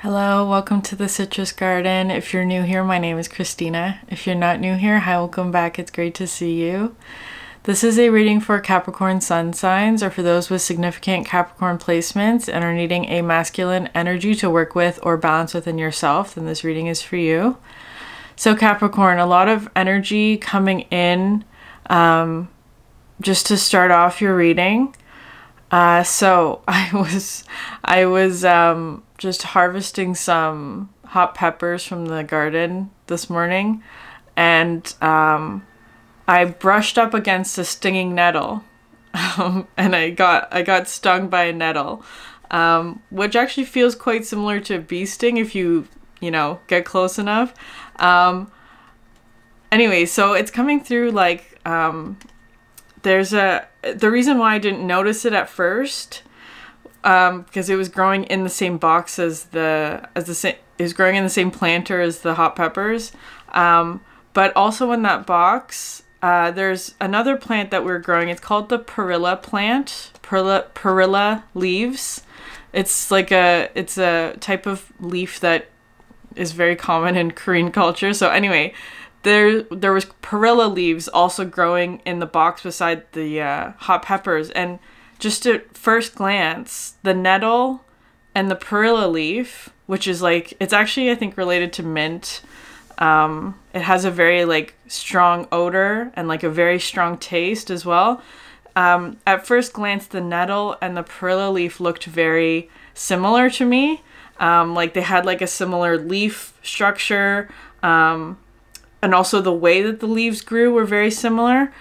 Hello, welcome to the Citrus Garden. If you're new here, my name is Christina. If you're not new here, hi, welcome back. It's great to see you. This is a reading for Capricorn sun signs, or for those with significant Capricorn placements and are needing a masculine energy to work with or balance within yourself, then this reading is for you. So Capricorn, a lot of energy coming in just to start off your reading. So I was just harvesting some hot peppers from the garden this morning, and I brushed up against a stinging nettle, and I got stung by a nettle, which actually feels quite similar to a bee sting if you get close enough. Anyway, so it's coming through like the reason why I didn't notice it at first, because it was growing in the same box it was growing in the same planter as the hot peppers, but also in that box there's another plant that we're growing. It's called the perilla plant, perilla leaves. It's a type of leaf that is very common in Korean culture. So anyway, there was perilla leaves also growing in the box beside the hot peppers, and just at first glance, the nettle and the perilla leaf, which is it's actually I think related to mint. It has a very strong odor and a very strong taste as well. At first glance, the nettle and the perilla leaf looked very similar to me. They had a similar leaf structure. And also the way that the leaves grew were very similar.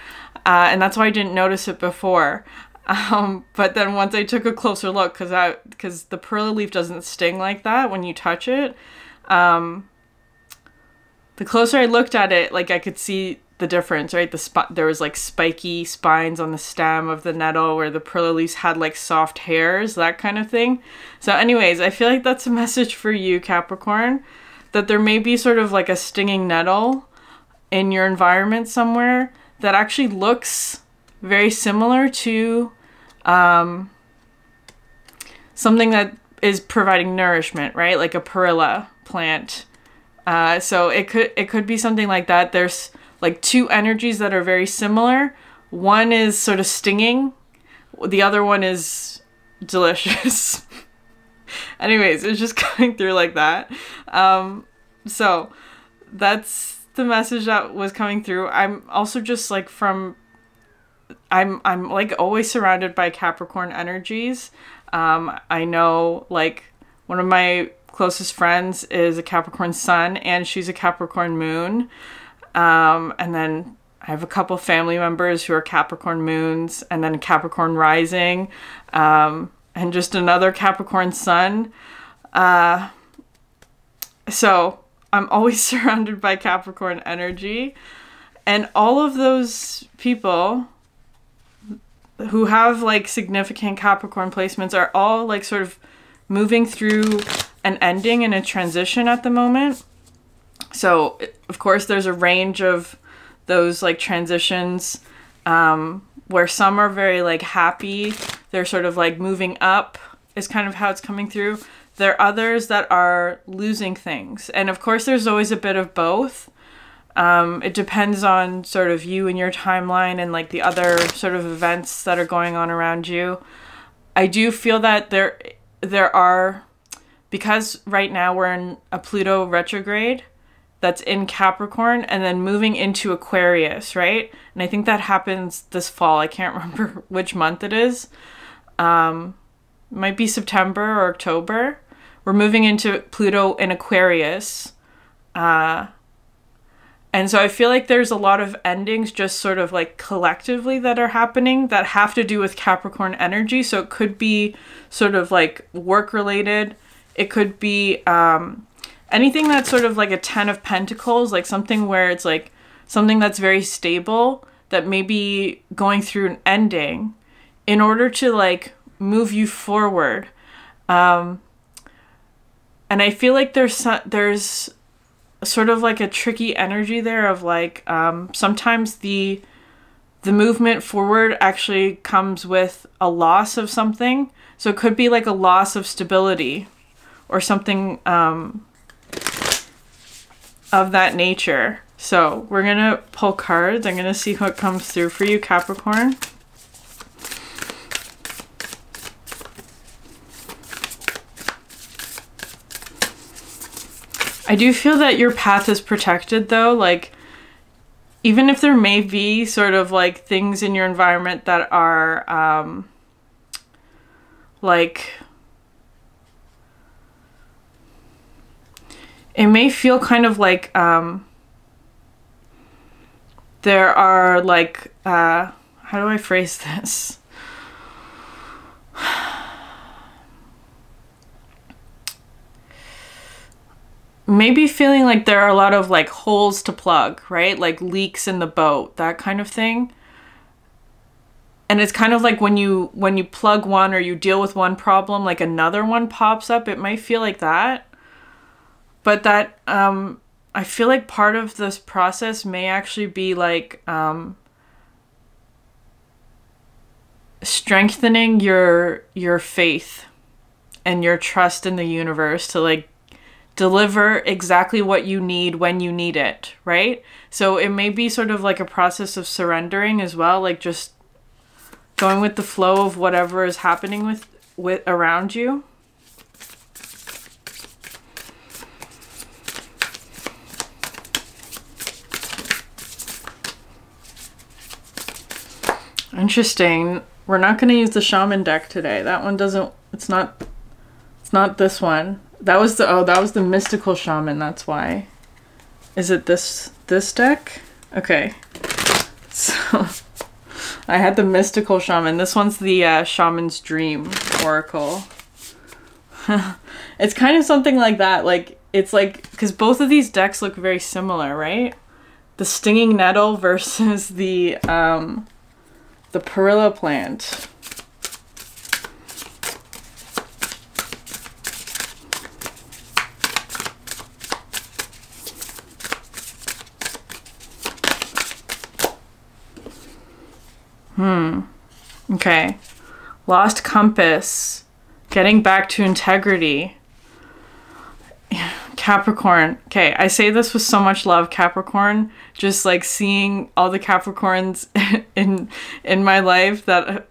And that's why I didn't notice it before. But then once I took a closer look, because the perilla leaf doesn't sting like that when you touch it, the closer I looked at it, I could see the difference, right? There was spiky spines on the stem of the nettle, where the perilla leaves had soft hairs, that kind of thing. So anyways, I feel like that's a message for you, Capricorn, that there may be sort of a stinging nettle in your environment somewhere that actually looks very similar to something that is providing nourishment, right? Like a perilla plant. So it could be something like that. There's two energies that are very similar. One is sort of stinging. The other one is delicious. Anyways, it's just coming through like that. So that's the message that was coming through. I'm also just I'm always surrounded by Capricorn energies. I know one of my closest friends is a Capricorn sun, and she's a Capricorn moon. And then I have a couple family members who are Capricorn moons, and then Capricorn rising, and just another Capricorn sun. So I'm always surrounded by Capricorn energy, and all of those people who have significant Capricorn placements are all sort of moving through an ending and a transition at the moment. So of course there's a range of those transitions, where some are very happy. They're sort of moving up is kind of how it's coming through. There are others that are losing things. And of course, there's always a bit of both. It depends on sort of you and your timeline and the other sort of events that are going on around you. I do feel that there are, because right now we're in a Pluto retrograde that's in Capricorn and then moving into Aquarius, right? And I think that happens this fall. I can't remember which month it is. Might be September or October. We're moving into Pluto in Aquarius. And so I feel like there's a lot of endings just sort of collectively that are happening that have to do with Capricorn energy. So it could be sort of work related. It could be anything that's sort of a 10 of Pentacles, something where it's something that's very stable that may be going through an ending in order to move you forward. And I feel like there's sort of a tricky energy there of sometimes the movement forward actually comes with a loss of something. So it could be a loss of stability, or something of that nature. So we're gonna pull cards. I'm gonna see what comes through for you, Capricorn. I do feel that your path is protected though, like even if there may be sort of like things in your environment that are like, it may feel kind of like there are like how do I phrase this? Maybe feeling like there are a lot of like holes to plug, right? Like leaks in the boat, that kind of thing. And it's kind of like when you plug one or you deal with one problem, like another one pops up. It might feel like that. But that I feel like part of this process may actually be like strengthening your faith and your trust in the universe to like deliver exactly what you need when you need it, right? So it may be sort of like a process of surrendering as well, like just going with the flow of whatever is happening with around you. Interesting. We're not going to use the Shaman deck today. That one doesn't, it's not this one. That was the mystical shaman, that's why. Is it this deck? Okay. So I had the mystical shaman. This one's the shaman's dream oracle. It's kind of something like that. Like it's like, because both of these decks look very similar, right? The stinging nettle versus the perilla plant. Okay. Lost compass. Getting back to integrity. Capricorn. Okay, I say this with so much love, Capricorn. Just like seeing all the Capricorns in my life that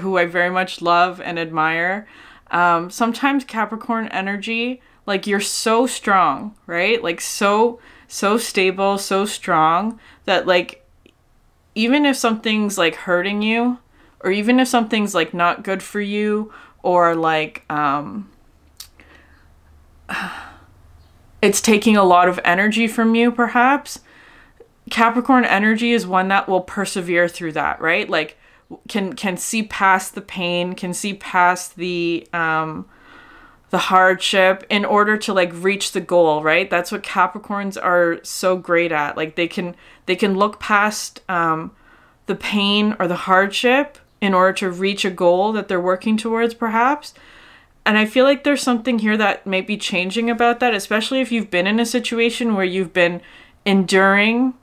who I very much love and admire. Sometimes Capricorn energy, like you're so strong, right? Like so stable, so strong that like even if something's like hurting you, or even if something's like not good for you, or like it's taking a lot of energy from you perhaps, Capricorn energy is one that will persevere through that, right? Like can see past the pain, can see past the hardship in order to like reach the goal, right? That's what Capricorns are so great at. Like they can look past the pain or the hardship in order to reach a goal that they're working towards perhaps. And I feel like there's something here that may be changing about that, especially if you've been in a situation where you've been enduring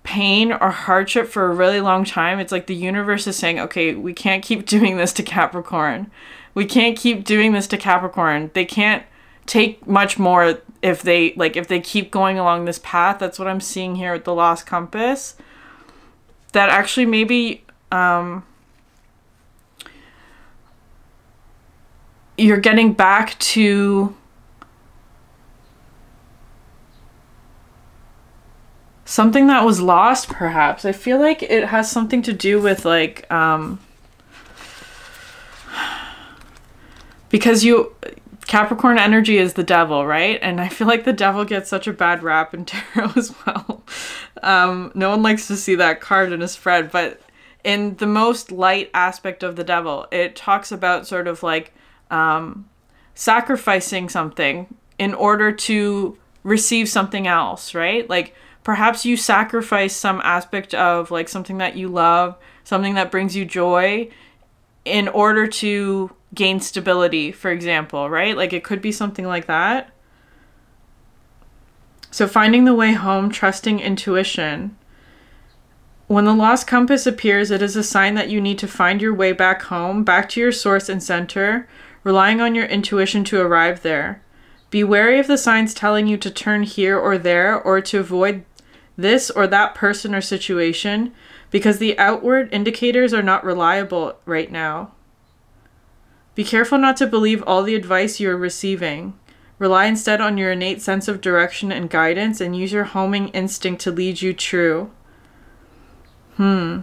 pain or hardship for a really long time. It's like the universe is saying, okay, we can't keep doing this to Capricorn. We can't keep doing this to Capricorn. They can't take much more if they keep going along this path. That's what I'm seeing here with the lost compass. That actually maybe you're getting back to something that was lost, perhaps. I feel like it has something to do with like because Capricorn energy is the devil, right? And I feel like the devil gets such a bad rap in tarot as well. No one likes to see that card in a spread, but in the most light aspect of the devil, it talks about sort of like sacrificing something in order to receive something else, right? Like perhaps you sacrifice some aspect of like something that you love, something that brings you joy in order to gain stability, for example, right? Like it could be something like that. So finding the way home, trusting intuition. When the lost compass appears, it is a sign that you need to find your way back home, back to your source and center, relying on your intuition to arrive there. Be wary of the signs telling you to turn here or there, or to avoid this or that person or situation, because the outward indicators are not reliable right now. Be careful not to believe all the advice you are receiving. Rely instead on your innate sense of direction and guidance, and use your homing instinct to lead you true. The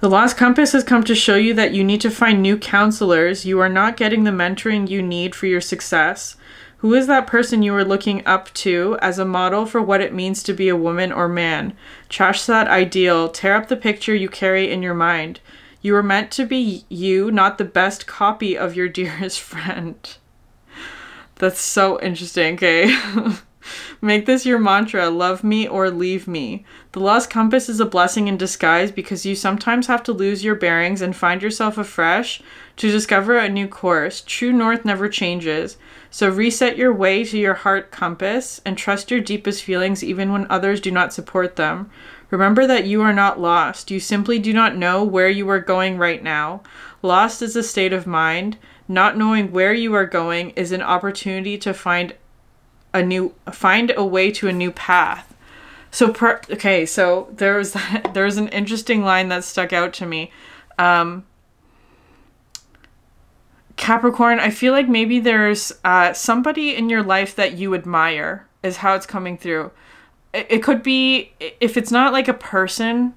Lost Compass has come to show you that you need to find new counselors. You are not getting the mentoring you need for your success. Who is that person you are looking up to as a model for what it means to be a woman or man? Trash that ideal. Tear up the picture you carry in your mind. You are meant to be you, not the best copy of your dearest friend. That's so interesting, okay? Make this your mantra, love me or leave me. The Lost Compass is a blessing in disguise because you sometimes have to lose your bearings and find yourself afresh to discover a new course. True north never changes. So reset your way to your heart compass and trust your deepest feelings even when others do not support them. Remember that you are not lost. You simply do not know where you are going right now. Lost is a state of mind. Not knowing where you are going is an opportunity to find a way to a new path. So so there was an interesting line that stuck out to me. Capricorn, I feel like maybe there's somebody in your life that you admire is how it's coming through. It could be, if it's not like a person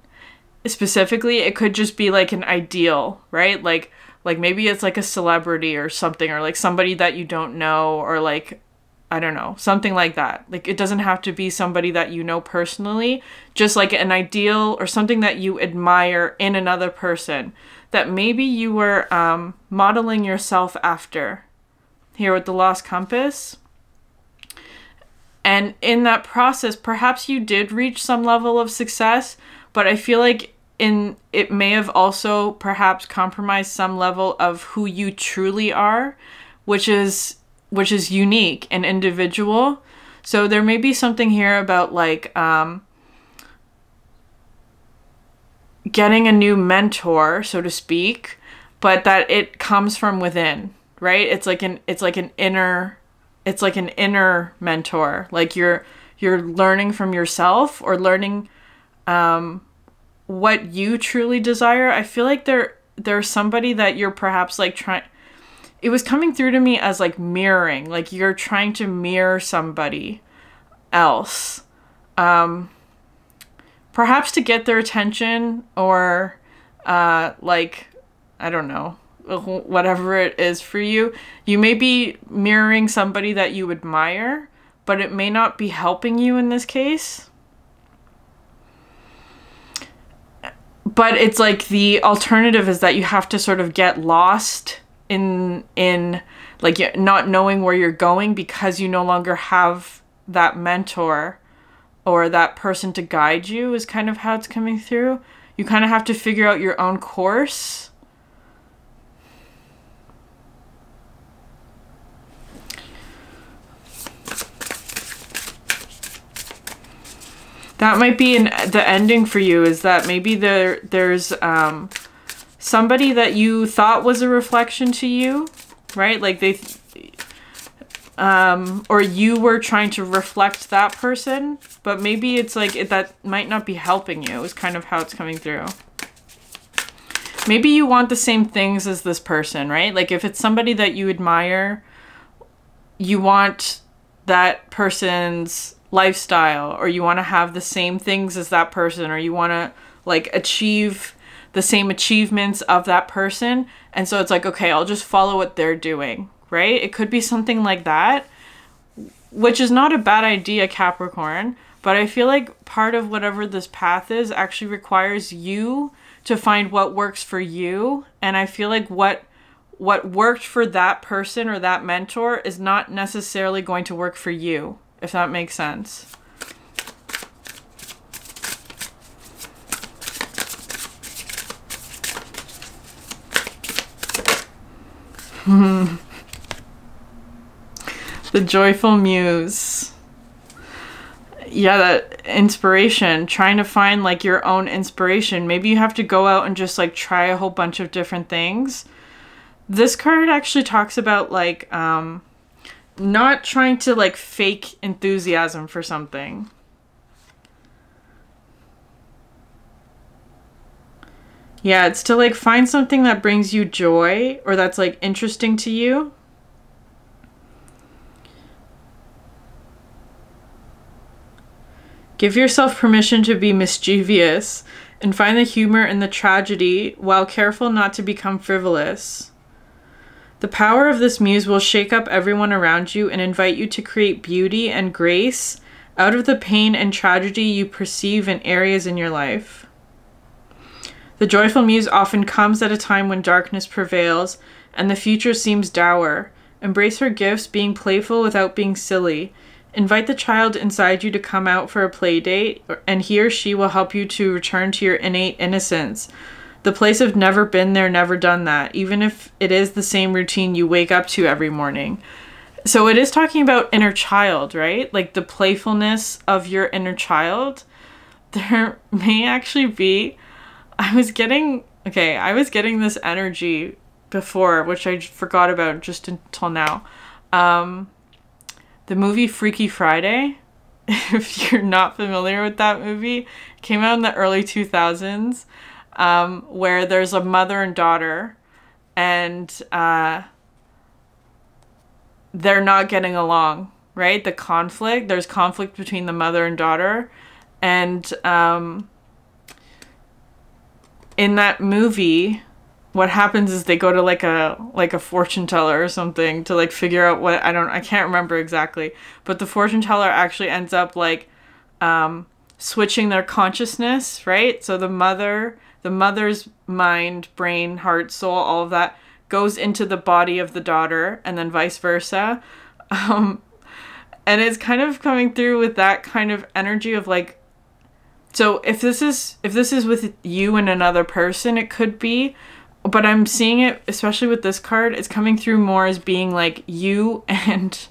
specifically, it could just be like an ideal, right? Like maybe it's like a celebrity or something, or like somebody that you don't know, or like, I don't know, something like that. Like, it doesn't have to be somebody that you know personally, just like an ideal or something that you admire in another person that maybe you were modeling yourself after here with the Lost Compass. And in that process, perhaps you did reach some level of success, but I feel like it may have also perhaps compromised some level of who you truly are, which is unique and individual. So there may be something here about like getting a new mentor, so to speak, but that it comes from within, right? It's like an inner mentor. Like you're learning from yourself, or learning what you truly desire. I feel like there's somebody that you're perhaps like trying. It was coming through to me as like mirroring, like you're trying to mirror somebody else. Perhaps to get their attention, or like, I don't know, whatever it is for you. You may be mirroring somebody that you admire, but it may not be helping you in this case. But it's like the alternative is that you have to sort of get lost in like not knowing where you're going because you no longer have that mentor or that person to guide you, is kind of how it's coming through. You kind of have to figure out your own course. That might be the ending for you, is that maybe there's somebody that you thought was a reflection to you, right? Like or you were trying to reflect that person, but maybe it's like that might not be helping you, is kind of how it's coming through. Maybe you want the same things as this person, right? Like if it's somebody that you admire, you want that person's lifestyle, or you want to have the same things as that person, or you want to like achieve the same achievements of that person. And so it's like, okay, I'll just follow what they're doing, right? It could be something like that, which is not a bad idea, Capricorn. But I feel like part of whatever this path is actually requires you to find what works for you. And I feel like what worked for that person or that mentor is not necessarily going to work for you, if that makes sense. The joyful muse. Yeah, that inspiration, trying to find like your own inspiration. Maybe you have to go out and just like try a whole bunch of different things. This card actually talks about like not trying to like fake enthusiasm for something. Yeah, it's to like find something that brings you joy or that's like interesting to you. Give yourself permission to be mischievous and find the humor in the tragedy while careful not to become frivolous. The power of this muse will shake up everyone around you and invite you to create beauty and grace out of the pain and tragedy you perceive in areas in your life. The joyful muse often comes at a time when darkness prevails and the future seems dour. Embrace her gifts, being playful without being silly. Invite the child inside you to come out for a play date, and he or she will help you to return to your innate innocence. The place of never been there, never done that, even if it is the same routine you wake up to every morning. So it is talking about inner child, right? Like the playfulness of your inner child. There may actually be... I was getting this energy before, which I forgot about just until now. The movie Freaky Friday, if you're not familiar with that movie, came out in the early 2000s, where there's a mother and daughter, and they're not getting along, right? There's conflict between the mother and daughter, and in that movie, what happens is they go to like a fortune teller or something to like figure out what, I can't remember exactly, but the fortune teller actually ends up like switching their consciousness, right? So the mother's mind, brain, heart, soul, all of that goes into the body of the daughter, and then vice versa. And it's kind of coming through with that kind of energy of like, so if this is with you and another person, it could be, but I'm seeing it, especially with this card, it's coming through more as being like you and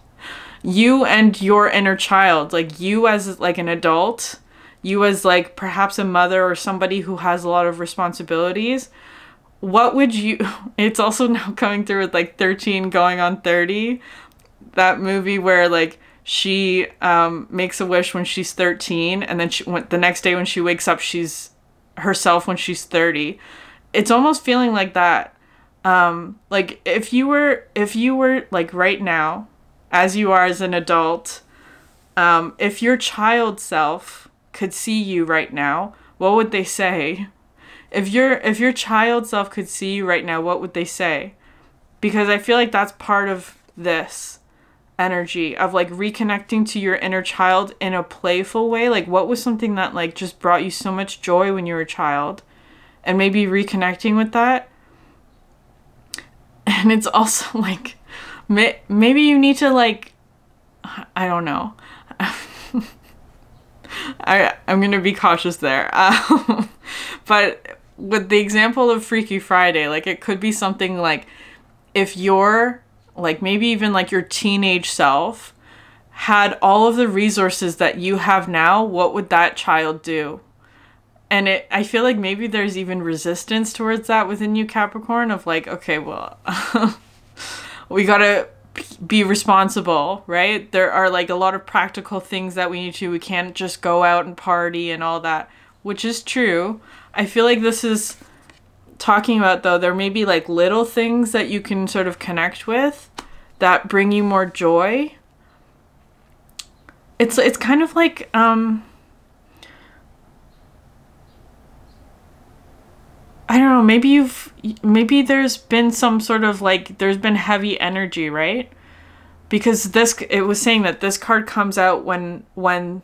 your inner child, like you as like an adult, you as like perhaps a mother or somebody who has a lot of responsibilities. What would you, it's also now coming through with like 13 going on 30, that movie where like she makes a wish when she's 13, and then the next day when she wakes up, she's herself when she's 30. It's almost feeling like that. Like if you were like right now, as you are as an adult, if your child self could see you right now, what would they say? If your child self could see you right now, what would they say? Because I feel like that's part of this energy of like reconnecting to your inner child in a playful way. Like what was something that like just brought you so much joy when you were a child, and maybe reconnecting with that. And it's also like maybe you need to like, I don't know. I'm gonna be cautious there. But with the example of Freaky Friday, like it could be something like if you're like maybe even like your teenage self had all of the resources that you have now, what would that child do? And I feel like maybe there's even resistance towards that within you, Capricorn, of like, okay, well, we gotta be responsible, right? There are like a lot of practical things that we need to, we can't just go out and party and all that, which is true. I feel like this is talking about, though, there may be like little things that you can sort of connect with that bring you more joy. It's kind of like I don't know, maybe there's been some sort of like, there's been heavy energy, right? Because it was saying that this card comes out when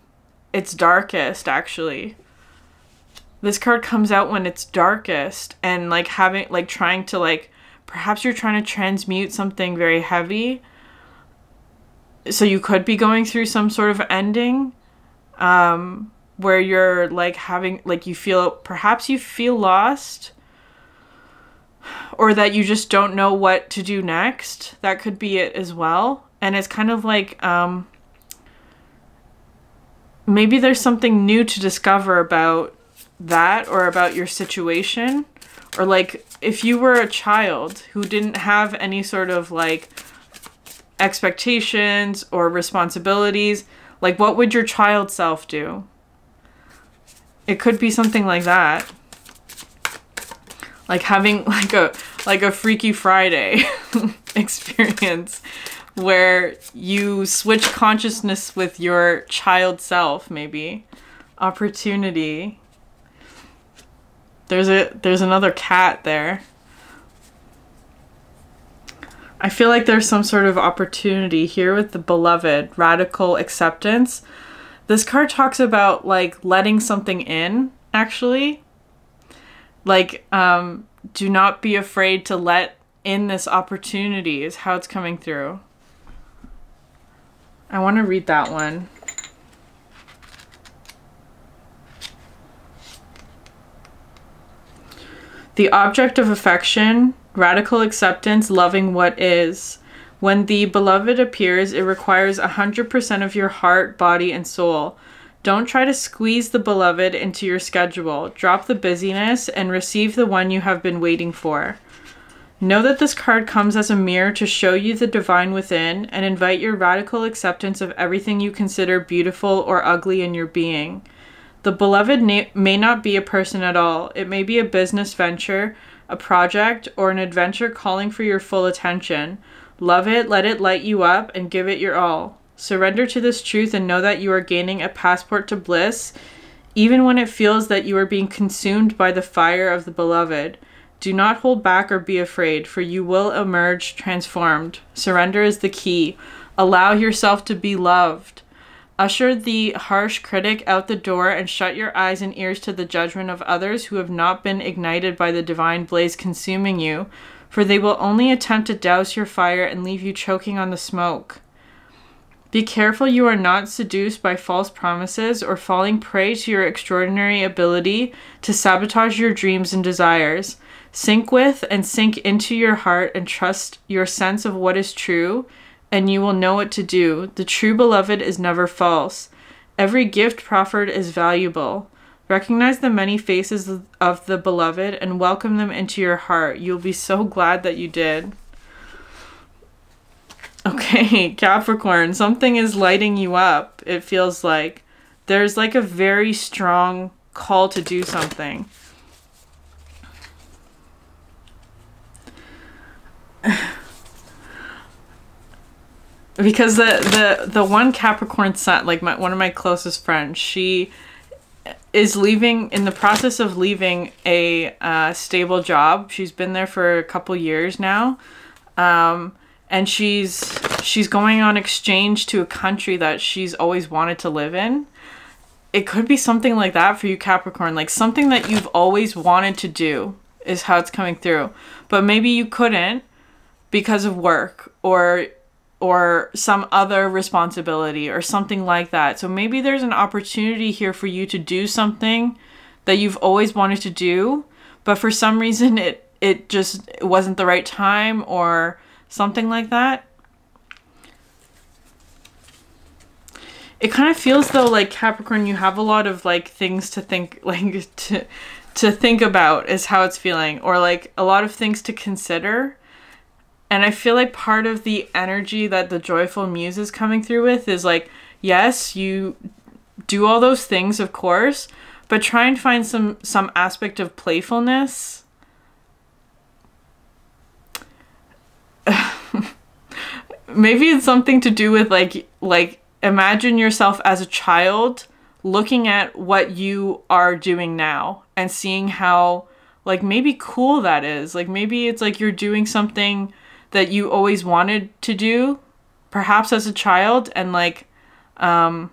it's darkest, actually. This card comes out when it's darkest, and like trying to like, perhaps you're trying to transmute something very heavy. So you could be going through some sort of ending, where you're like having, like perhaps you feel lost, or that you just don't know what to do next. That could be it as well. And it's kind of like, maybe there's something new to discover about that, or about your situation. Or like if you were a child who didn't have any sort of like expectations or responsibilities. Like, what would your child self do? It could be something like that. Like having like a Freaky Friday experience where you switch consciousness with your child self, maybe. Opportunity. There's another cat there. I feel like there's some sort of opportunity here with the beloved. Radical acceptance. This card talks about like letting something in, actually. Like, do not be afraid to let in this opportunity is how it's coming through. I want to read that one. The object of affection, radical acceptance, loving what is. When the beloved appears, it requires 100% of your heart, body, and soul. Don't try to squeeze the beloved into your schedule. Drop the busyness and receive the one you have been waiting for. Know that this card comes as a mirror to show you the divine within and invite your radical acceptance of everything you consider beautiful or ugly in your being. The beloved may not be a person at all. It may be a business venture, a project, or an adventure calling for your full attention. Love it, let it light you up, and give it your all. Surrender to this truth and know that you are gaining a passport to bliss, even when it feels that you are being consumed by the fire of the beloved. Do not hold back or be afraid, for you will emerge transformed. Surrender is the key. Allow yourself to be loved. Usher the harsh critic out the door and shut your eyes and ears to the judgment of others who have not been ignited by the divine blaze consuming you, for they will only attempt to douse your fire and leave you choking on the smoke. Be careful you are not seduced by false promises or falling prey to your extraordinary ability to sabotage your dreams and desires. Sink with and sink into your heart and trust your sense of what is true, and you will know what to do. The true beloved is never false. Every gift proffered is valuable. Recognize the many faces of the beloved and welcome them into your heart. You'll be so glad that you did. Okay, Capricorn, something is lighting you up. It feels like there's like a very strong call to do something. Because the one Capricorn sun, like one of my closest friends, she is leaving, in the process of leaving a stable job. She's been there for a couple years now. And she's going on exchange to a country that she's always wanted to live in. It could be something like that for you, Capricorn. Like something that you've always wanted to do is how it's coming through. But maybe you couldn't because of work or some other responsibility or something like that. So maybe there's an opportunity here for you to do something that you've always wanted to do, but for some reason it just wasn't the right time or something like that. It kind of feels though like Capricorn, you have a lot of like things to think, like to think about is how it's feeling, or like a lot of things to consider. And I feel like part of the energy that the Joyful Muse is coming through with is like, yes, you do all those things, of course, but try and find some aspect of playfulness. Maybe it's something to do with like imagine yourself as a child looking at what you are doing now and seeing how like maybe cool that is. Like maybe it's like you're doing something that you always wanted to do, perhaps as a child, and like yeah,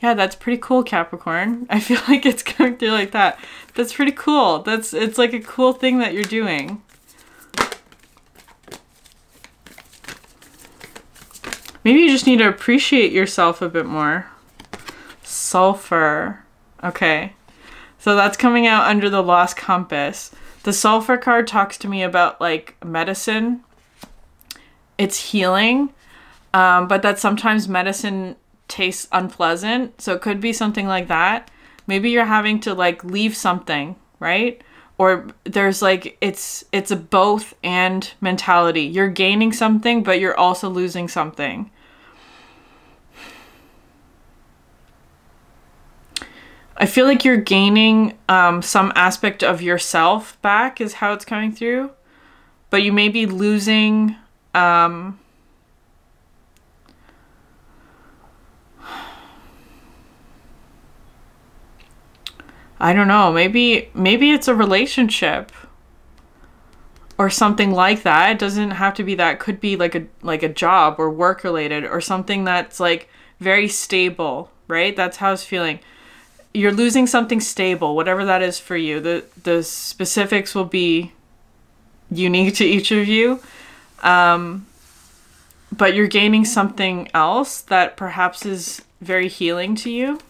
that's pretty cool, Capricorn. I feel like it's going through like that. That's pretty cool. It's like a cool thing that you're doing. Maybe you just need to appreciate yourself a bit more. Sulfur. Okay. So that's coming out under the Lost Compass. The Sulfur card talks to me about like medicine. It's healing. But that sometimes medicine tastes unpleasant. So it could be something like that. Maybe you're having to like leave something, right? or there's like, it's a both and mentality. You're gaining something, but you're also losing something. I feel like you're gaining some aspect of yourself back is how it's coming through. But you may be losing... I don't know. Maybe it's a relationship. Or something like that. It doesn't have to be that. It could be like a job or work related. Or something that's like very stable. Right? That's how it's feeling. You're losing something stable, whatever that is for you. The specifics will be unique to each of you. But you're gaining something else that perhaps is very healing to you.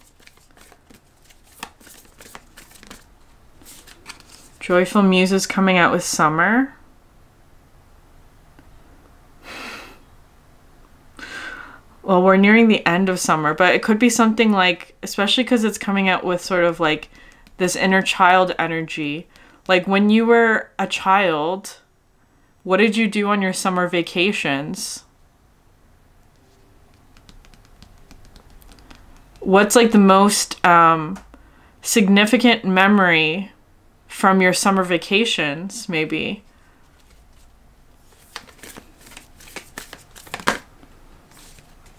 Joyful muses coming out with summer. Well, we're nearing the end of summer, but it could be something like, especially because it's coming out with sort of like this inner child energy. Like when you were a child, what did you do on your summer vacations? What's like the most significant memory from your summer vacations, maybe?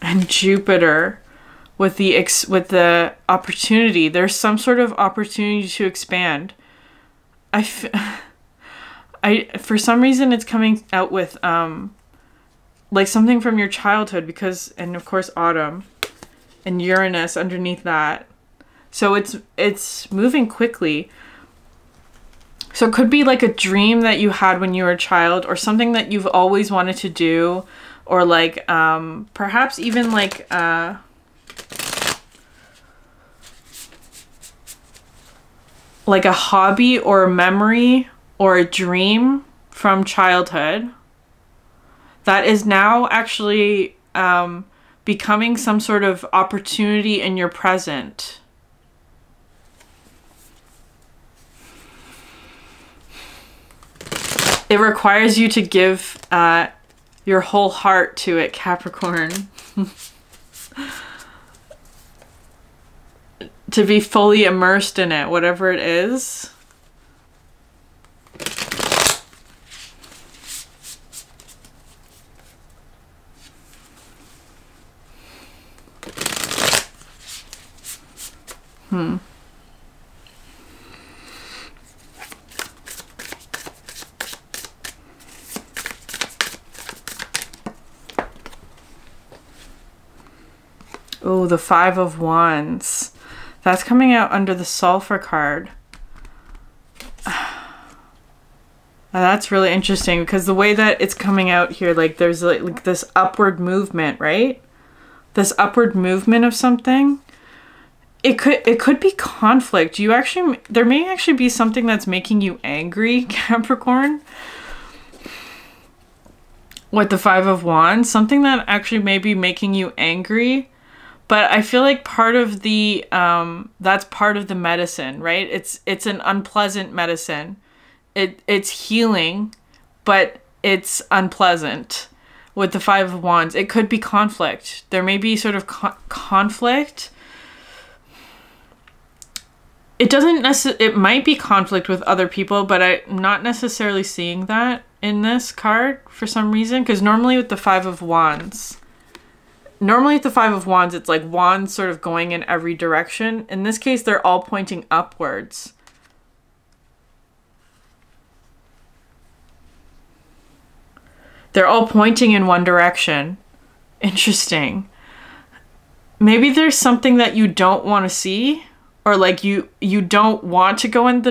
And Jupiter with the opportunity. There's some sort of opportunity to expand. For some reason it's coming out with like something from your childhood, because, and of course autumn and Uranus underneath that. So it's moving quickly. So it could be like a dream that you had when you were a child, or something that you've always wanted to do. Or like, perhaps even like, like a hobby or a memory or a dream from childhood that is now actually becoming some sort of opportunity in your present. It requires you to give your whole heart to it, Capricorn. To be fully immersed in it, whatever it is. Oh, the Five of Wands. That's coming out under the Sulfur card. That's really interesting, because the way that it's coming out here, like there's like this upward movement, right? This upward movement of something. It could be conflict. There may actually be something that's making you angry, Capricorn. With the Five of Wands, something that actually may be making you angry. But I feel like part of the, that's part of the medicine, right? It's an unpleasant medicine. It's healing, but it's unpleasant. With the Five of Wands, it could be conflict. There may be sort of conflict. It doesn't necessarily, it might be conflict with other people, but I'm not necessarily seeing that in this card for some reason. Because normally with the Five of Wands, it's like wands sort of going in every direction. In this case, they're all pointing upwards. They're all pointing in one direction. Interesting. Maybe there's something that you don't want to see, or like you don't want to go in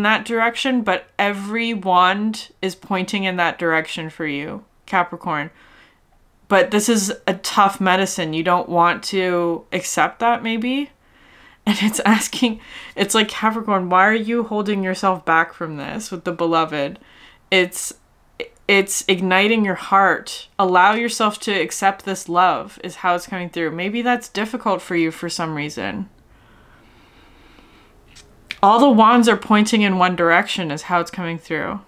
that direction, but every wand is pointing in that direction for you, Capricorn. But this is a tough medicine. You don't want to accept that, maybe. And it's like, Capricorn, why are you holding yourself back from this with the beloved? It's igniting your heart. Allow yourself to accept this love is how it's coming through. Maybe that's difficult for you for some reason. All the wands are pointing in one direction is how it's coming through.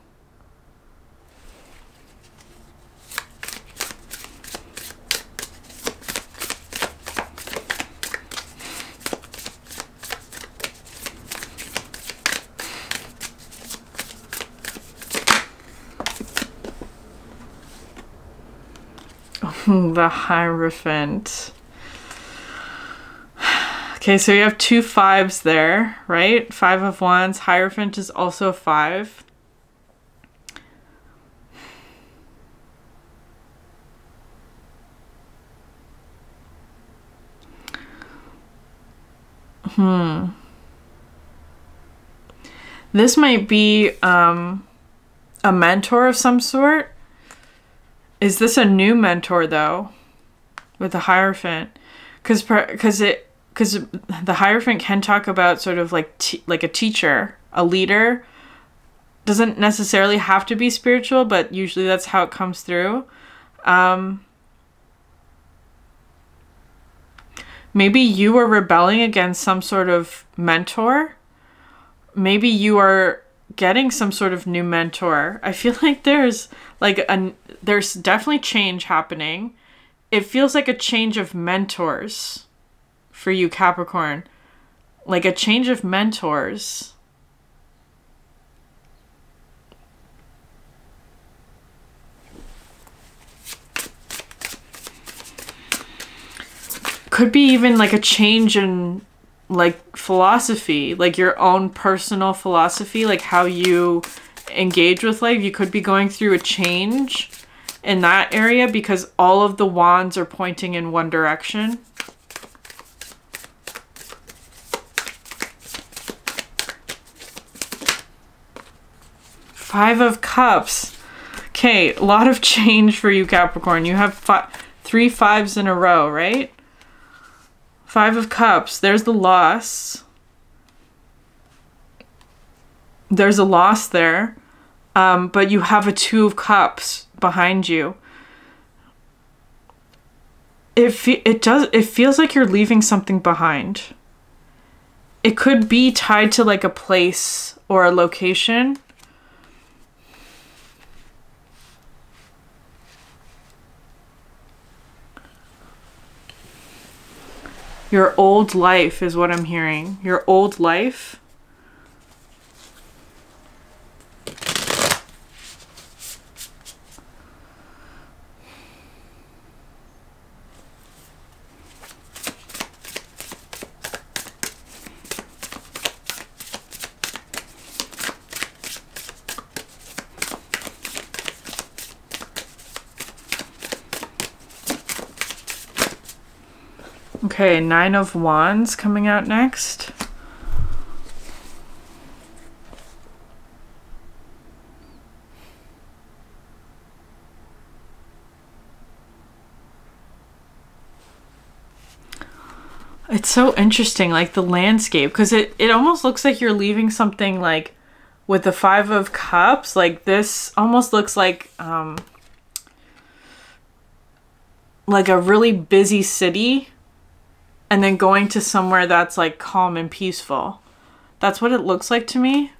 The Hierophant. Okay, so you have 2 5s there, right? 5 of Wands. Hierophant is also 5. This might be a mentor of some sort. Is this a new mentor though, with the Hierophant? Because the Hierophant can talk about sort of like a teacher, a leader. Doesn't necessarily have to be spiritual, but usually that's how it comes through. Maybe you are rebelling against some sort of mentor. Maybe you are getting some sort of new mentor. I feel like there's definitely change happening. It feels like a change of mentors for you, Capricorn. Like a change of mentors. Could be even like a change in like philosophy, like your own personal philosophy, like how you engage with life. You could be going through a change in that area because all of the wands are pointing in one direction. Five of Cups. Okay, a lot of change for you, Capricorn. You have 3 5s in a row, right? 5 of Cups. There's the loss. There's a loss there. But you have a 2 of Cups behind you. It feels like you're leaving something behind. It could be tied to like a place or a location. Your old life is what I'm hearing. Your old life. Okay, 9 of Wands coming out next. It's so interesting, like the landscape, because it almost looks like you're leaving something like with the 5 of Cups. Like this almost looks like a really busy city. And then going to somewhere that's like calm and peaceful. That's what it looks like to me.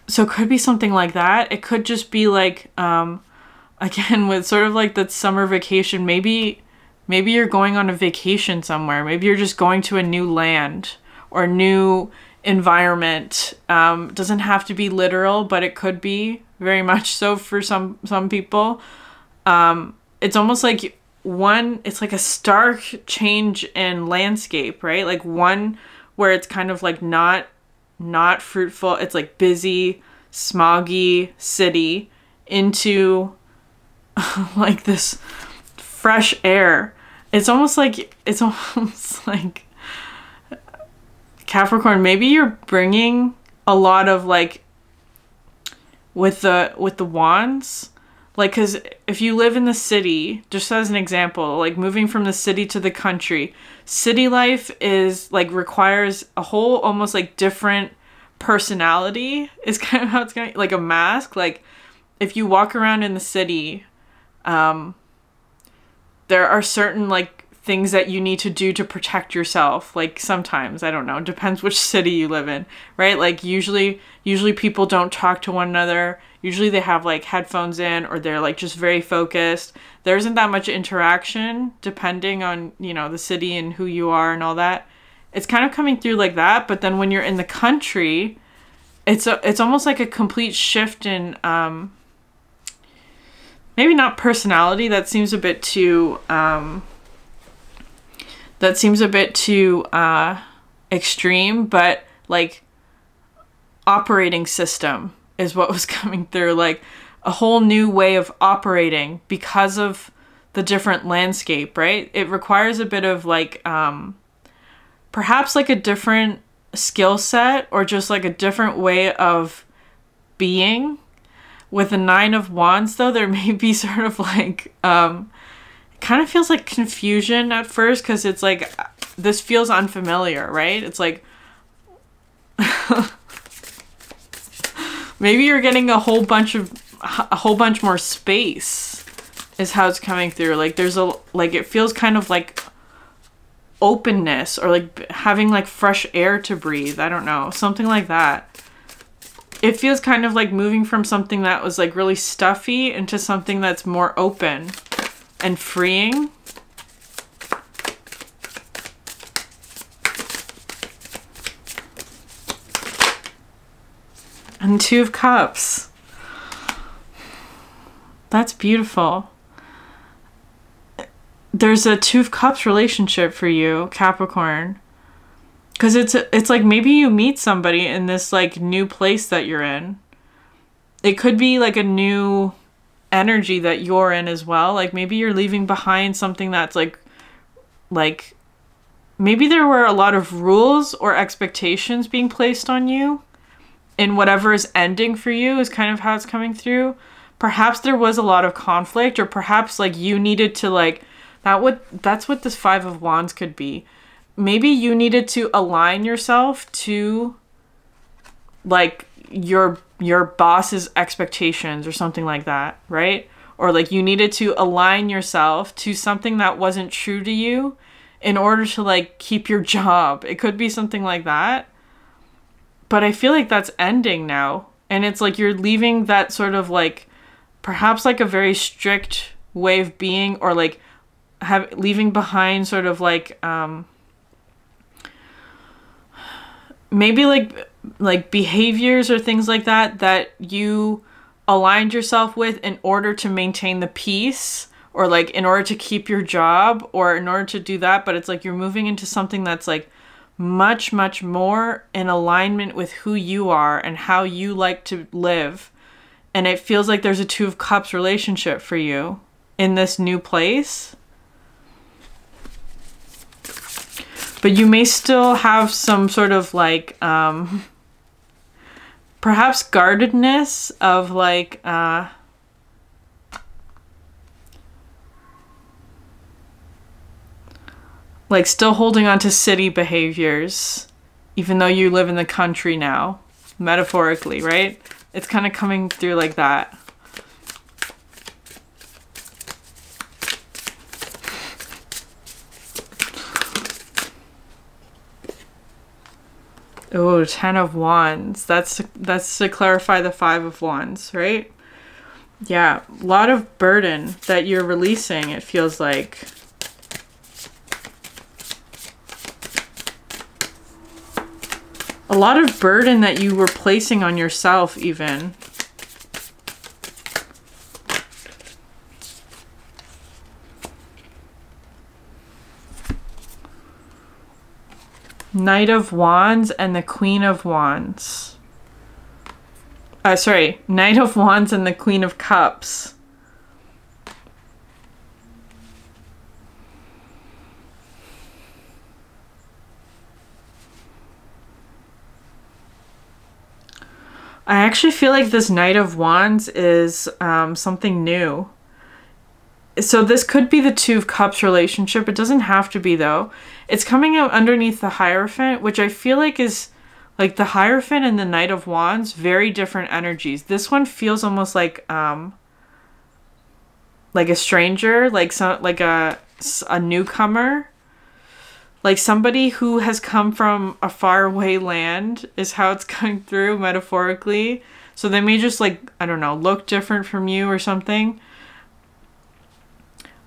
So it could be something like that. It could just be like, again, with sort of like that summer vacation. Maybe you're going on a vacation somewhere. Maybe you're just going to a new land or new environment. Doesn't have to be literal, but it could be very much so for some people. It's almost like it's like a stark change in landscape, right? Like one where it's kind of like not fruitful. It's like busy, smoggy city into like this fresh air. It's almost like Capricorn, maybe you're bringing a lot of like with the wands. Like, because if you live in the city, just as an example, like moving from the city to the country, city life is like requires a whole almost like different personality is kind of how it's going, like a mask. Like if you walk around in the city, there are certain like things that you need to do to protect yourself. Like sometimes, I don't know, depends which city you live in, right? Like usually people don't talk to one another. Usually they have like headphones in, or they're like just very focused. There isn't that much interaction depending on, you know, the city and who you are and all that. It's kind of coming through like that. But then when you're in the country, it's almost like a complete shift in, maybe not personality. That seems a bit too, extreme, but like operating system is what was coming through. Like a whole new way of operating because of the different landscape, right? It requires a bit of like, perhaps like a different skill set, or just like a different way of being. With the 9 of Wands though, there may be sort of like, kind of feels like confusion at first, because it's like, this feels unfamiliar, right? It's like, maybe you're getting a whole bunch more space is how it's coming through. Like there's like, it feels kind of like openness, or like having like fresh air to breathe. I don't know, something like that. It feels kind of like moving from something that was like really stuffy into something that's more open and freeing. And 2 of Cups. That's beautiful. There's a 2 of Cups relationship for you, Capricorn. Because it's like maybe you meet somebody in this like new place that you're in. It could be like a new energy that you're in as well. Like maybe you're leaving behind something that's like maybe there were a lot of rules or expectations being placed on you, and whatever is ending for you is kind of how it's coming through. Perhaps there was a lot of conflict, or perhaps like you needed to like, that's what this 5 of Wands could be. Maybe you needed to align yourself to like your boss's expectations or something like that, right? Or like you needed to align yourself to something that wasn't true to you in order to like keep your job. It could be something like that. But I feel like that's ending now. And it's like you're leaving that sort of like, perhaps like a very strict way of being, or like leaving behind sort of like, maybe like behaviors or things like that you aligned yourself with in order to maintain the peace, or like in order to keep your job, or in order to do that. But it's like you're moving into something that's like much, much more in alignment with who you are and how you like to live. And it feels like there's a 2 of Cups relationship for you in this new place. But you may still have some sort of like, perhaps guardedness of like, still holding on to city behaviors, even though you live in the country now, metaphorically, right? It's kind of coming through like that. Oh, 10 of Wands. That's to clarify the 5 of Wands, right? Yeah, a lot of burden that you're releasing, it feels like. A lot of burden that you were placing on yourself even. Knight of Wands and the Queen of Wands. Sorry, Knight of Wands and the Queen of Cups. I actually feel like this Knight of Wands is something new. So this could be the 2 of Cups relationship. It doesn't have to be though. It's coming out underneath the Hierophant, which I feel like is like the Hierophant and the Knight of Wands, very different energies. This one feels almost like a stranger, like a newcomer. Like somebody who has come from a faraway land is how it's coming through metaphorically. So they may just like, I don't know, look different from you or something.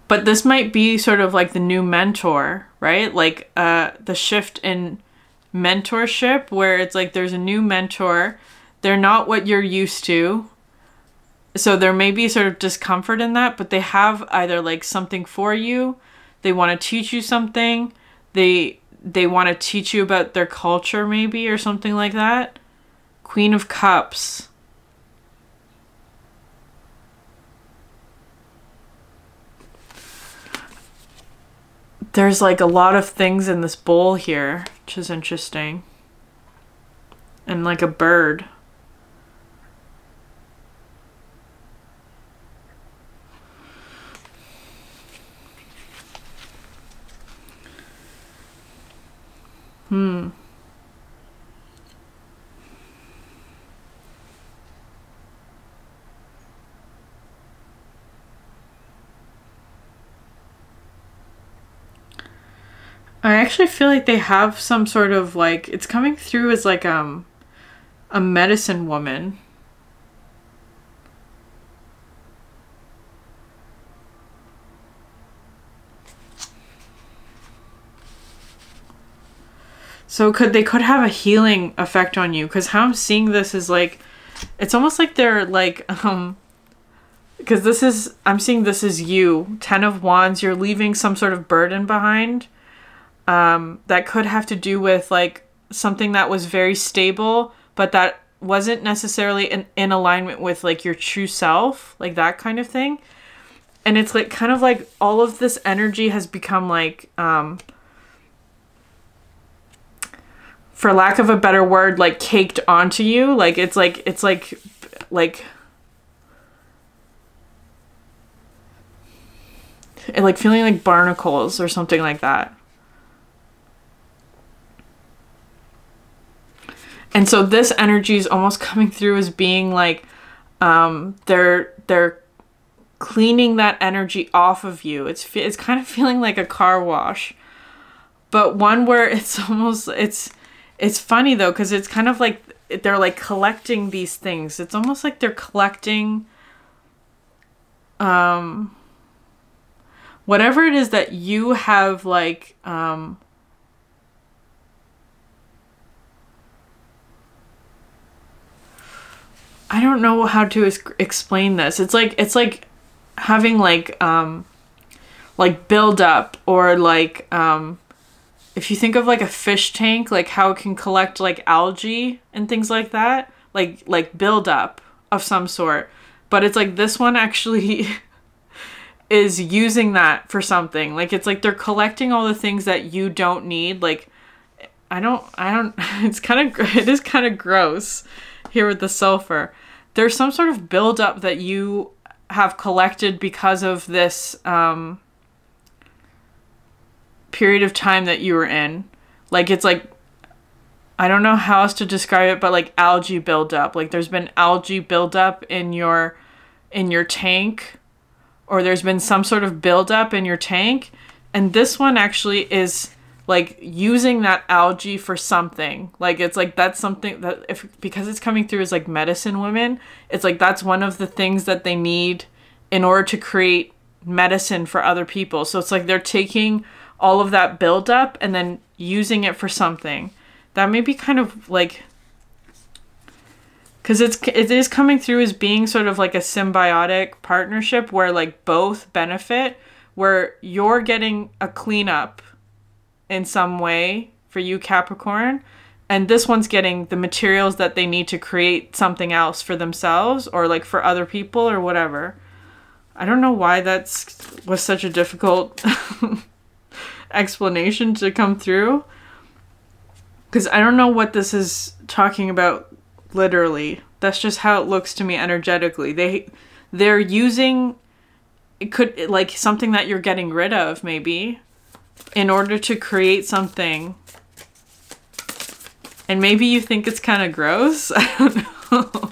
But this might be sort of like the new mentor, right? Like the shift in mentorship where it's like there's a new mentor. They're not what you're used to. So there may be sort of discomfort in that, but they have either like something for you. They want to teach you something. They want to teach you about their culture maybe or something like that. Queen of Cups. There's like a lot of things in this bowl here, which is interesting. And like a bird. I actually feel like they have some sort of like, it's coming through as like a medicine woman. So they could have a healing effect on you, because how I'm seeing this is like, it's almost like they're like, because this is, I'm seeing this as you, 10 of Wands, you're leaving some sort of burden behind. That could have to do with like something that was very stable, but that wasn't necessarily in alignment with like your true self, like that kind of thing. And it's like kind of like all of this energy has become like, for lack of a better word, like caked onto you. Like it's like feeling like barnacles or something like that. And so this energy is almost coming through as being like, they're cleaning that energy off of you. It's kind of feeling like a car wash, but one where it's almost, it's funny though, because it's kind of like they're like collecting these things. It's almost like they're collecting whatever it is that you have like I don't know how to explain this. It's like having like build up, or like if you think of like a fish tank, like how it can collect like algae and things like that, like build up of some sort. But it's like this one actually is using that for something. Like it's like they're collecting all the things that you don't need. Like I don't it is kind of gross here with the sulfur. There's some sort of buildup that you have collected because of this period of time that you were in. Like it's like, I don't know how else to describe it, but like algae buildup. Like there's been algae buildup in your tank, or there's been some sort of buildup in your tank. And this one actually is like using that algae for something. Like it's like that's something that because it's coming through as like medicine women, it's like that's one of the things that they need in order to create medicine for other people. So it's like they're taking all of that buildup and then using it for something. That may be kind of like, because it is coming through as being sort of like a symbiotic partnership where like both benefit, where you're getting a cleanup in some way for you, Capricorn, and this one's getting the materials that they need to create something else for themselves or like for other people or whatever. I don't know why was such a difficult explanation to come through, because I don't know what this is talking about literally. That's just how it looks to me energetically. They're using, it could like something that you're getting rid of maybe in order to create something. And maybe you think it's kind of gross. I don't know.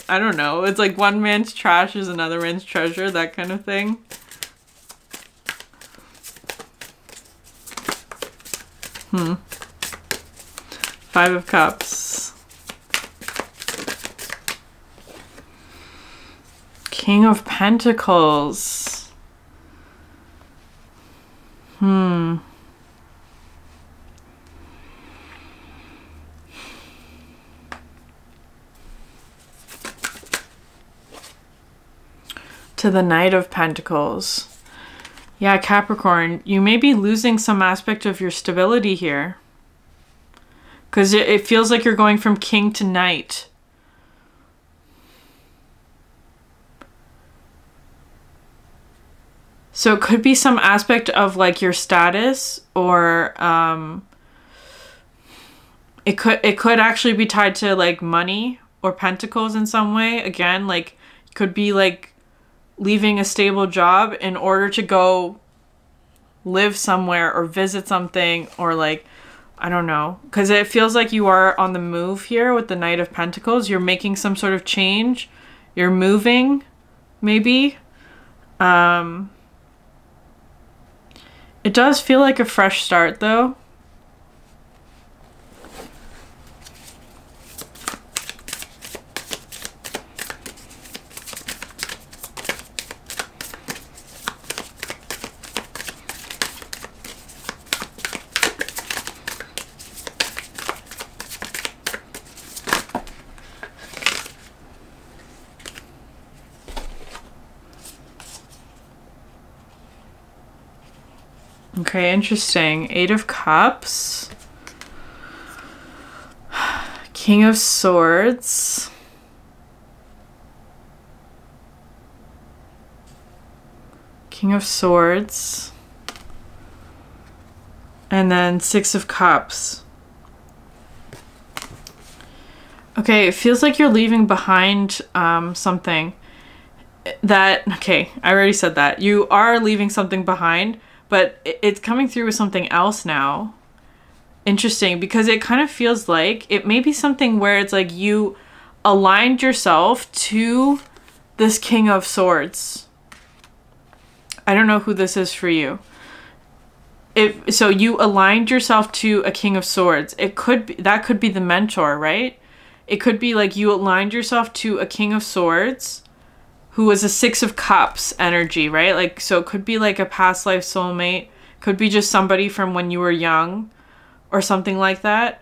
I don't know. It's like one man's trash is another man's treasure, that kind of thing. Five of Cups. King of Pentacles. To the Knight of Pentacles. Yeah, Capricorn, you may be losing some aspect of your stability here. Because it feels like you're going from king to knight. So it could be some aspect of like your status, or it could actually be tied to like money or pentacles in some way. Again, like could be like leaving a stable job in order to go live somewhere or visit something, or like, I don't know, because it feels like you are on the move here with the Knight of Pentacles. You're making some sort of change. You're moving, maybe. It does feel like a fresh start, though. Okay, interesting. Eight of Cups. King of Swords. King of Swords. And then Six of Cups. Okay, it feels like you're leaving behind something that... Okay, I already said that. You are leaving something behind, but it's coming through with something else now. Interesting, because it kind of feels like it may be something where it's like you aligned yourself to this King of Swords. I don't know who this is for you. So you aligned yourself to a King of Swords. It could be, that could be the mentor, right? It could be like you aligned yourself to a King of Swords who was a Six of Cups energy, right? Like, so it could be like a past life soulmate. Could be just somebody from when you were young or something like that.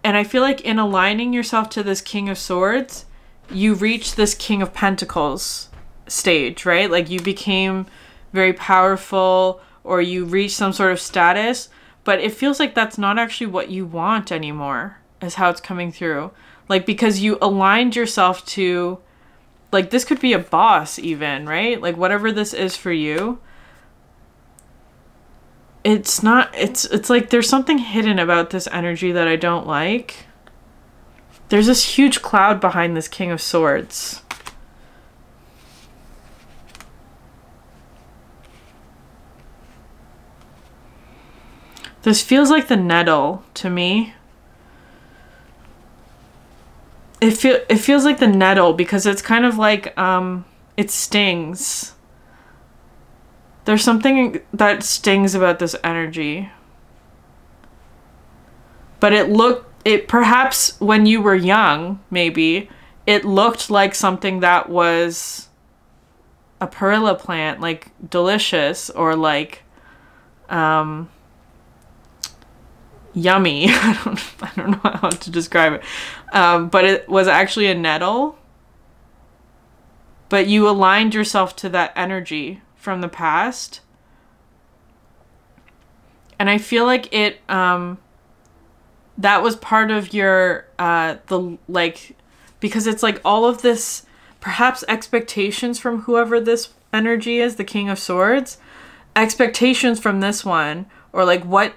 And I feel like in aligning yourself to this King of Swords, you reach this King of Pentacles stage, right? Like you became very powerful, or you reach some sort of status, but it feels like that's not actually what you want anymore, is how it's coming through. Like, because you aligned yourself to, like, this could be a boss even, right? Like, whatever this is for you, it's not, it's like there's something hidden about this energy that I don't like. There's this huge cloud behind this King of Swords. This feels like the nettle to me. It feels like the nettle because it's kind of like it stings. There's something that stings about this energy. But it perhaps when you were young, maybe, it looked like something that was a perilla plant, like delicious, or like yummy. I don't know how to describe it. But it was actually a nettle. But you aligned yourself to that energy from the past. And I feel like it, that was part of your, because it's like all of this, perhaps expectations from whoever this energy is, the King of Swords, expectations from this one, or like what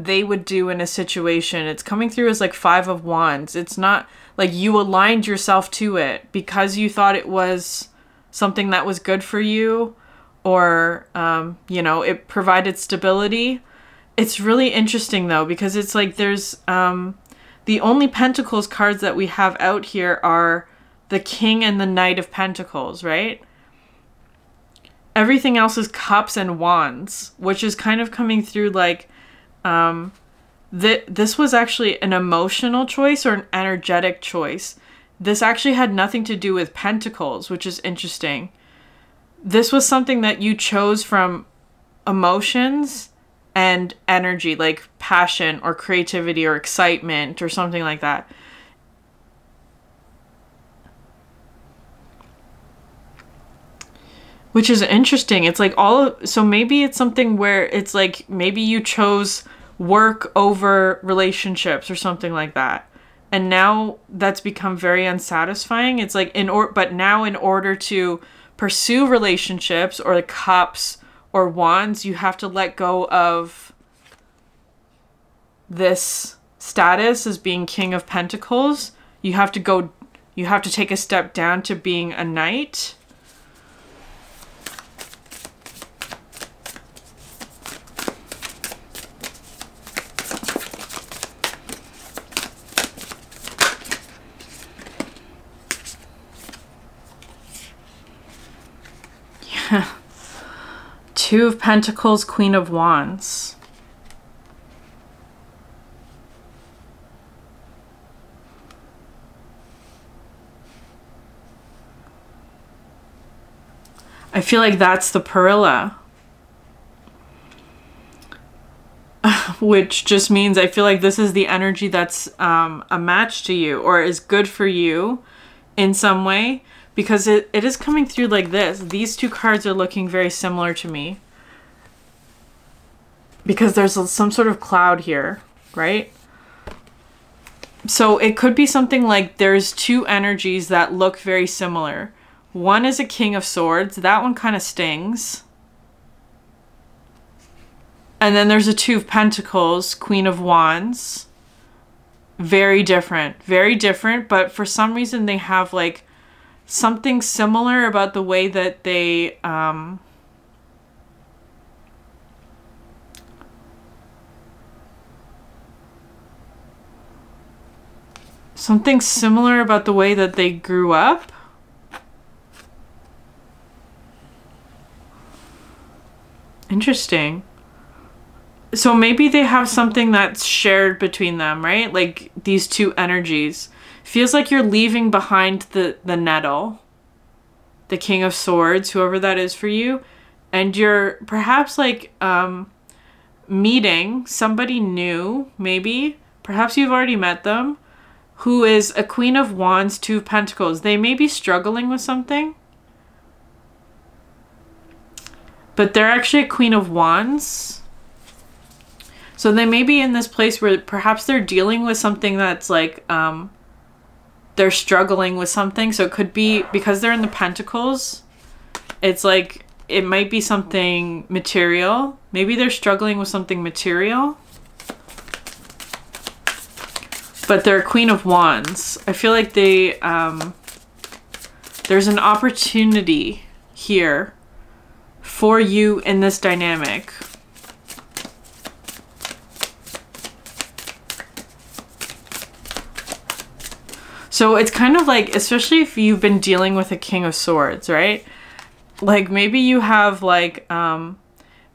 they would do in a situation. It's coming through as like Five of Wands. It's not like you aligned yourself to it because you thought it was something that was good for you, or, you know, it provided stability. It's really interesting though, because it's like there's, the only Pentacles cards that we have out here are the King and the Knight of Pentacles, right? Everything else is Cups and Wands, which is kind of coming through like, This was actually an emotional choice or an energetic choice. This actually had nothing to do with pentacles, which is interesting. This was something that you chose from emotions and energy, like passion or creativity or excitement or something like that. Which is interesting. It's like so maybe it's something where it's like maybe you chose work over relationships or something like that. And now that's become very unsatisfying. It's like but now in order to pursue relationships or the cups or wands, you have to let go of this status as being King of Pentacles. You have to take a step down to being a knight. Two of Pentacles, Queen of Wands. I feel like that's the Perilla. Which just means I feel like this is the energy that's a match to you or is good for you in some way. Because it is coming through like this. These two cards are looking very similar to me. Because there's some sort of cloud here, right? So it could be something like there's two energies that look very similar. One is a King of Swords. That one kind of stings. And then there's a Two of Pentacles, Queen of Wands. Very different, but for some reason they have like something similar about the way that they something similar about the way that they grew up. Interesting. So maybe they have something that's shared between them, right? Like these two energies. Feels like you're leaving behind the nettle, the King of Swords, whoever that is for you. And you're perhaps like meeting somebody new, maybe. Perhaps you've already met them, who is a Queen of Wands, Two of Pentacles. They may be struggling with something. But they're actually a Queen of Wands. So they may be in this place where perhaps they're dealing with something that's like... they're struggling with something. So it could be because they're in the Pentacles. It's like, it might be something material. Maybe they're struggling with something material. But they're a Queen of Wands. I feel like they, there's an opportunity here for you in this dynamic. So it's kind of like, especially if you've been dealing with a King of Swords, right? Like maybe you have like,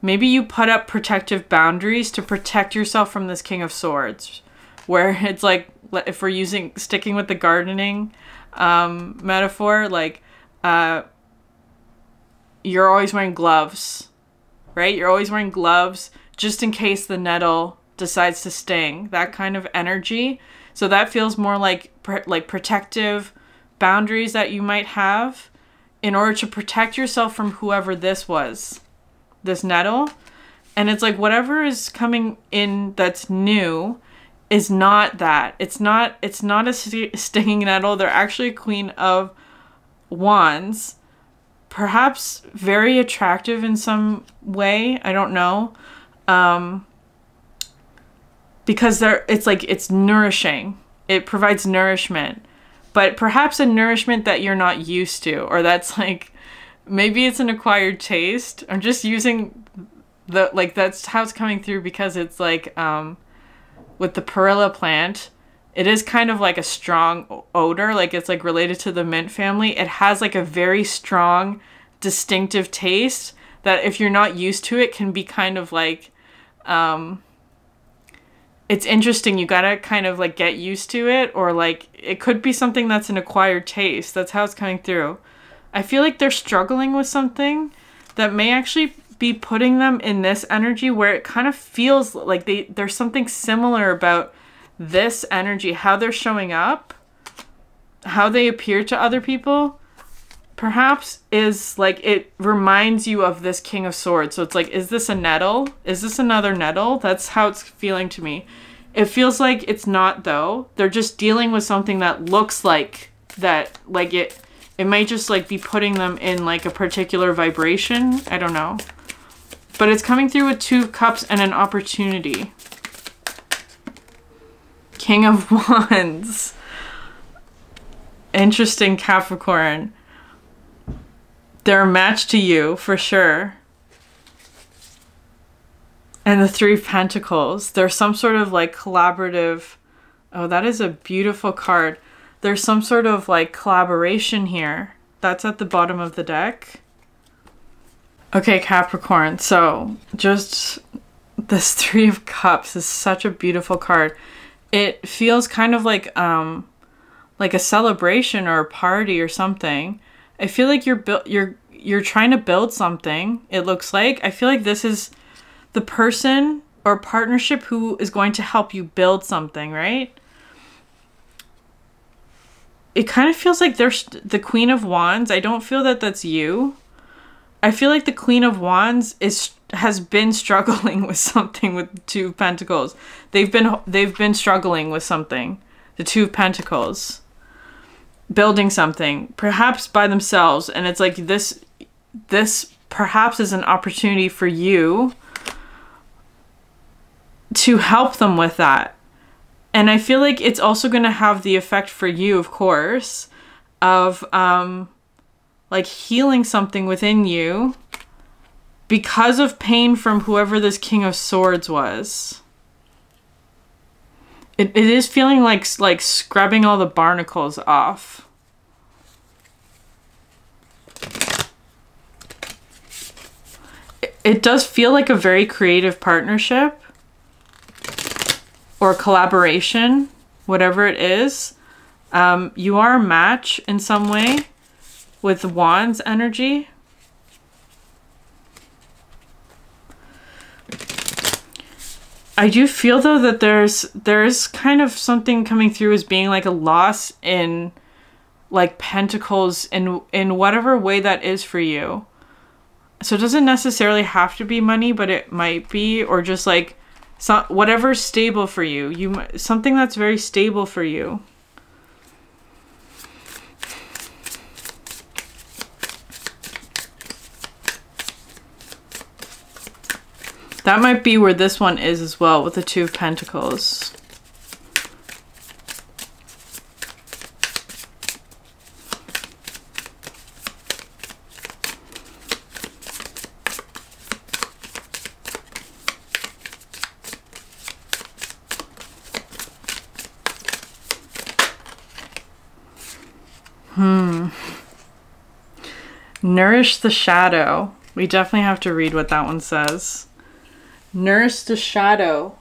maybe you put up protective boundaries to protect yourself from this King of Swords. Where it's like, if we're sticking with the gardening metaphor, like you're always wearing gloves, right? You're always wearing gloves just in case the nettle decides to sting, that kind of energy. So that feels more like protective boundaries that you might have in order to protect yourself from whoever this was, this nettle. And it's like whatever is coming in that's new is not that. It's not a stinging nettle. They're actually a Queen of Wands. Perhaps very attractive in some way. I don't know. Because it's nourishing. It provides nourishment, but perhaps a nourishment that you're not used to, or that's like, maybe it's an acquired taste. I'm just using that's how it's coming through because it's like, with the Perilla plant, it is kind of like a strong odor. Like it's like related to the mint family. It has like a very strong, distinctive taste that if you're not used to it can be kind of like, it's interesting. You gotta kind of like get used to it, or like it could be something that's an acquired taste. That's how it's coming through. I feel like they're struggling with something that may actually be putting them in this energy where it kind of feels like there's something similar about this energy, how they're showing up, how they appear to other people, perhaps is like, it reminds you of this King of Swords. So it's like, is this a nettle? Is this another nettle? That's how it's feeling to me. It feels like it's not, though. They're just dealing with something that looks like that, like it might just like be putting them in like a particular vibration. I don't know. But it's coming through with 2 cups and an opportunity. King of Wands. Interesting, Capricorn. They're a match to you, for sure. And the 3 of Pentacles. There's some sort of like collaborative... Oh, that is a beautiful card. There's some sort of like collaboration here. That's at the bottom of the deck. Okay, Capricorn. So just this 3 of Cups is such a beautiful card. It feels kind of like a celebration or a party or something. I feel like you're trying to build something. It looks like. I feel like this is the person or partnership who is going to help you build something, right? It kind of feels like there's the Queen of Wands. I don't feel that that's you. I feel like the Queen of Wands has been struggling with something with the 2 of Pentacles. They've been struggling with something. The 2 of Pentacles. Building something, perhaps by themselves, and it's like this perhaps is an opportunity for you to help them with that. And I feel like it's also going to have the effect for you, of course, of like healing something within you because of pain from whoever this King of Swords was. It is feeling like scrubbing all the barnacles off. It does feel like a very creative partnership or collaboration, whatever it is. You are a match in some way with Wands energy. I do feel though that there's kind of something coming through as being like a loss in like Pentacles in whatever way that is for you. So it doesn't necessarily have to be money, but it might be, or just like whatever's stable for you. Something that's very stable for you. That might be where this one is as well, with the 2 of Pentacles. Nourish the shadow. We definitely have to read what that one says. Nourish the shadow.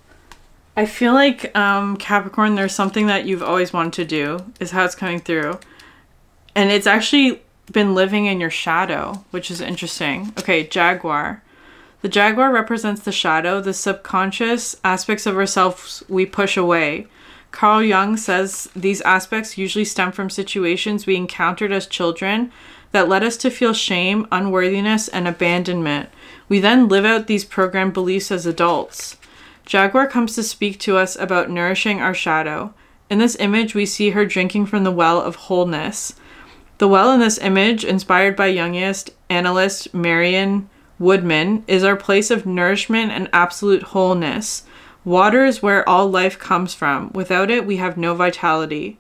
I feel like, Capricorn, there's something that you've always wanted to do, is how it's coming through. And it's actually been living in your shadow, which is interesting. Okay, Jaguar. The Jaguar represents the shadow, the subconscious aspects of ourselves we push away. Carl Jung says these aspects usually stem from situations we encountered as children that led us to feel shame, unworthiness, and abandonment. We then live out these programmed beliefs as adults. Jaguar comes to speak to us about nourishing our shadow. In this image, we see her drinking from the well of wholeness. The well in this image, inspired by Jungian analyst Marion Woodman, is our place of nourishment and absolute wholeness. Water is where all life comes from. Without it, we have no vitality.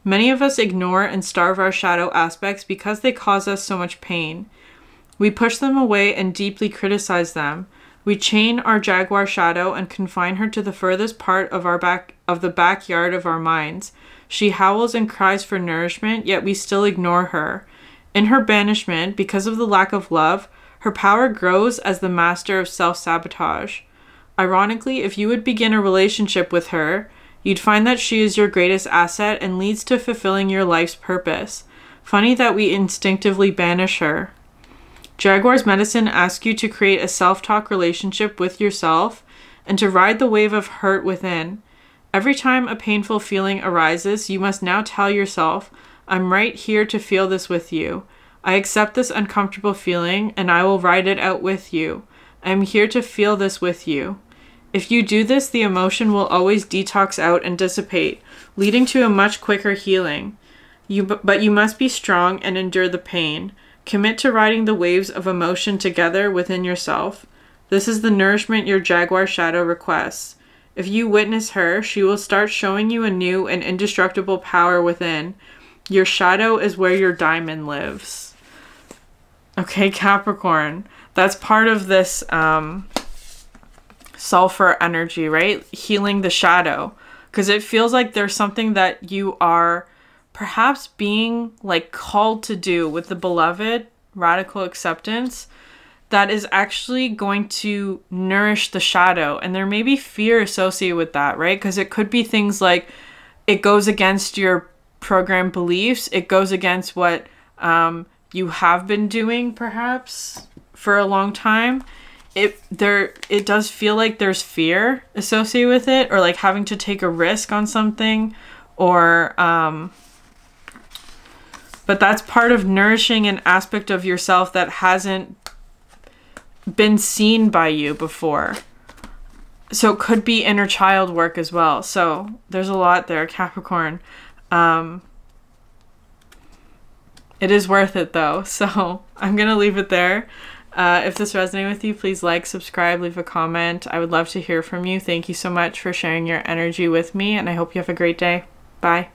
Many of us ignore and starve our shadow aspects because they cause us so much pain. We push them away and deeply criticize them. We chain our jaguar shadow and confine her to the furthest part of the backyard of our minds. She howls and cries for nourishment, yet we still ignore her. In her banishment, because of the lack of love, her power grows as the master of self-sabotage. Ironically, if you would begin a relationship with her, you'd find that she is your greatest asset and leads to fulfilling your life's purpose. Funny that we instinctively banish her. Jaguar's medicine asks you to create a self-talk relationship with yourself and to ride the wave of hurt within. Every time a painful feeling arises, you must now tell yourself, I'm right here to feel this with you. I accept this uncomfortable feeling and I will ride it out with you. I am here to feel this with you. If you do this, the emotion will always detox out and dissipate, leading to a much quicker healing. But you must be strong and endure the pain. Commit to riding the waves of emotion together within yourself. This is the nourishment your Jaguar shadow requests. If you witness her, she will start showing you a new and indestructible power within. Your shadow is where your diamond lives. Okay, Capricorn. That's part of this sulfur energy, right? Healing the shadow. Because it feels like there's something that you are perhaps being like called to do with the beloved, radical acceptance, that is actually going to nourish the shadow. And there may be fear associated with that, right? Because it could be things like it goes against your program beliefs. It goes against what you have been doing perhaps for a long time. It does feel like there's fear associated with it, or like having to take a risk on something, or but that's part of nourishing an aspect of yourself that hasn't been seen by you before. So it could be inner child work as well. So there's a lot there, Capricorn. It is worth it though. So I'm going to leave it there. If this resonated with you, please like, subscribe, leave a comment. I would love to hear from you. Thank you so much for sharing your energy with me, and I hope you have a great day. Bye.